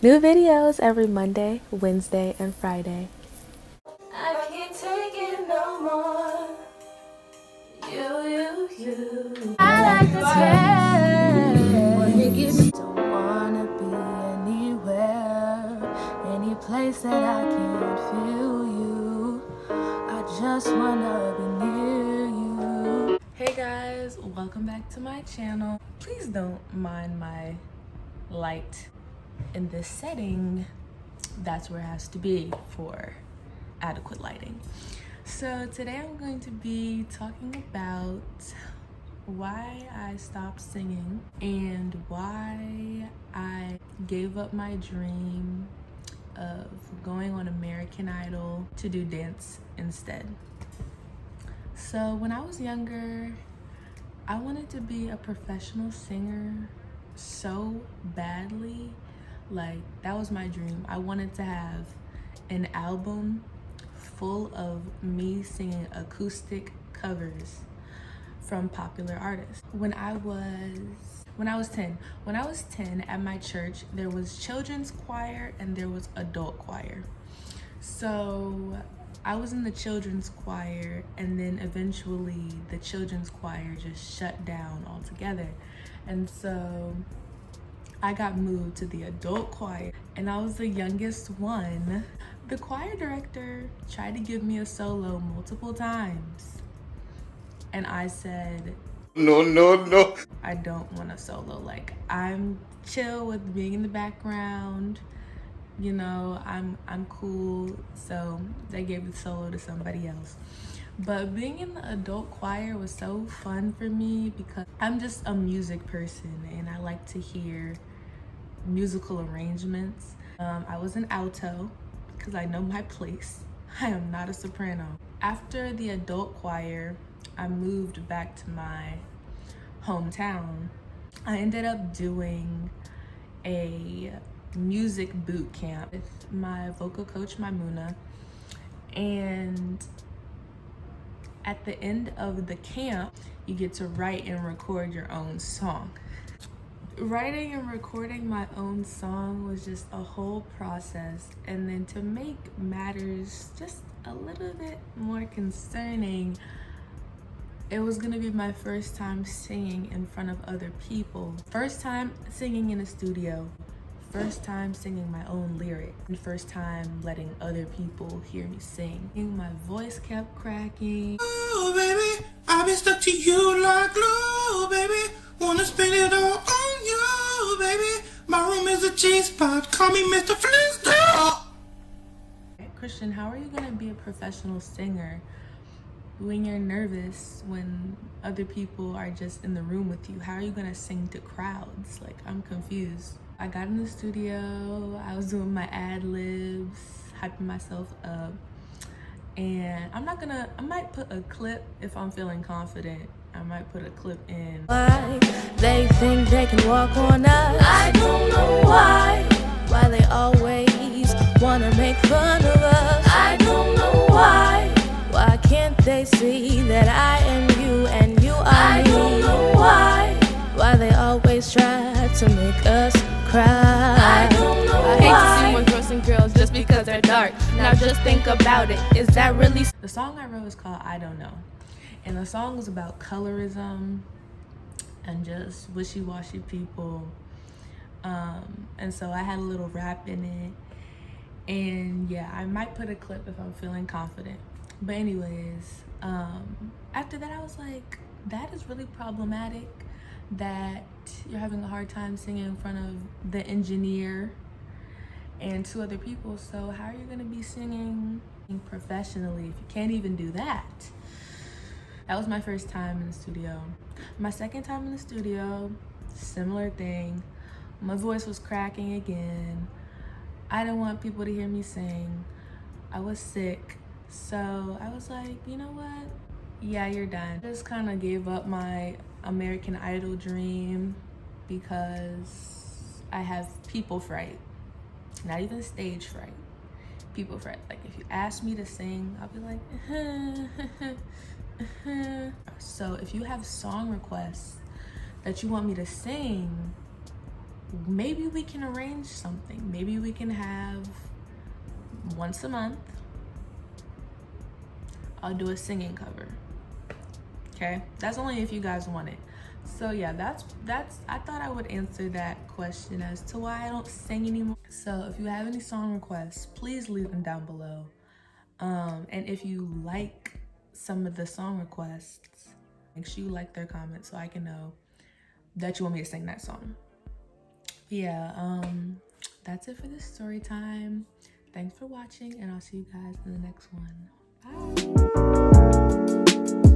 New videos every Monday, Wednesday, and Friday. I can't take it no more. You. I like this hair. Don't wanna be anywhere, any place that I can't feel you. I just wanna be near you. Hey guys, welcome back to my channel. Please don't mind my light in this setting. That's where it has to be for adequate lighting. So today I'm going to be talking about why I stopped singing and why I gave up my dream of going on American Idol to do dance instead. So when I was younger, I wanted to be a professional singer so badly. Like, that was my dream. I wanted to have an album full of me singing acoustic covers from popular artists. When I was 10 at my church, there was children's choir and there was adult choir. So I was in the children's choir, and then eventually the children's choir just shut down altogether. And so I got moved to the adult choir, and I was the youngest one. The choir director tried to give me a solo multiple times, and I said, No. I don't want a solo. Like, I'm chill with being in the background. You know, I'm cool. So they gave the solo to somebody else. But being in the adult choir was so fun for me because I'm just a music person and I like to hear musical arrangements. I was an alto because I know my place. I am not a soprano. After the adult choir, I moved back to my hometown. I ended up doing a music boot camp with my vocal coach Maimuna, and at the end of the camp you get to write and record your own song. Writing and recording my own song was just a whole process, and then to make matters just a little bit more concerning, it was gonna be my first time singing in front of other people. First time singing in a studio. First time singing my own lyric, and first time letting other people hear me sing. My voice kept cracking. Oh baby, I've been stuck to you like glue, baby. Wanna spend it all on you, baby. My room is a G-spot, call me Mr. Flintstone. Christian, how are you gonna be a professional singer when you're nervous, when other people are just in the room with you? How are you gonna sing to crowds? Like, I'm confused. I got in the studio, I was doing my ad-libs, hyping myself up, and I might put a clip if I'm feeling confident. I might put a clip in. Why they think they can walk on us? I don't know why. Why they always wanna make fun of us? I don't know why. Why can't they see that I am you and you are me? I don't know why. Why they always try to make us cry? I don't know why. I hate to see more girls and girls just because they're dark. Now just think about it. Is that really? The song I wrote is called I Don't Know. And the song was about colorism and just wishy-washy people. And so I had a little rap in it. And yeah, I might put a clip if I'm feeling confident. But anyways, after that I was like, that is really problematic that you're having a hard time singing in front of the engineer and two other people. So how are you gonna be singing professionally if you can't even do that? That was my first time in the studio. My second time in the studio, similar thing. My voice was cracking again. I didn't want people to hear me sing. I was sick. So I was like, you know what? Yeah, you're done. Just kind of gave up my American Idol dream because I have people fright. Not even stage fright. People fright. Like, if you ask me to sing, I'll be like, So if you have song requests that you want me to sing, maybe we can arrange something. Maybe we can have once a month, I'll do a singing cover. Okay, that's only if you guys want it. So yeah, that's I thought I would answer that question as to why I don't sing anymore. So if you have any song requests, please leave them down below. And if you like some of the song requests, make sure you like their comments so I can know that you want me to sing that song. Yeah, that's it for this story time. Thanks for watching, and I'll see you guys in the next one. Bye.